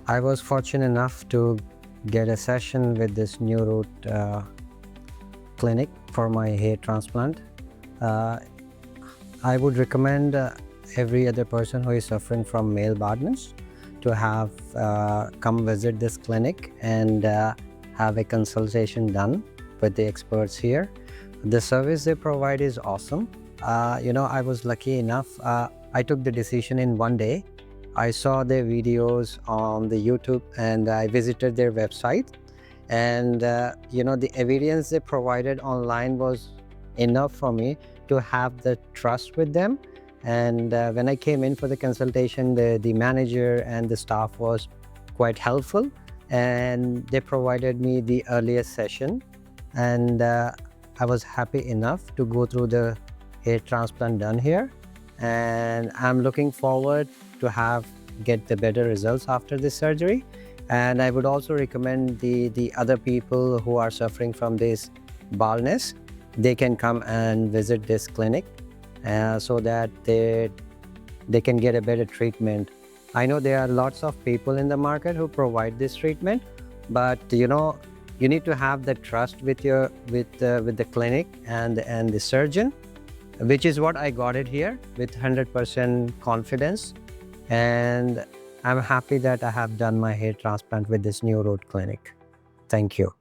I was fortunate enough to get a session with this new root clinic for my hair transplant. Uh, I would recommend every other person who is suffering from male baldness to have come visit this clinic and have a consultation done with the experts here. The service they provide is awesome. I was lucky enough. I took the decision in one day. I saw their videos on the YouTube and I visited their website. And the evidence they provided online was enough for me to have the trust with them. And when I came in for the consultation, the manager and the staff was quite helpful, and they provided me the earliest session. And I was happy enough to go through the hair transplant done here. And I'm looking forward to get the better results after this surgery. And I would also recommend the other people who are suffering from this baldness, they can come and visit this clinic so that they can get a better treatment. I know there are lots of people in the market who provide this treatment, but you need to have the trust with the clinic and the surgeon, which is what I got it here with 100% confidence. And I'm happy that I have done my hair transplant with this new root clinic. Thank you.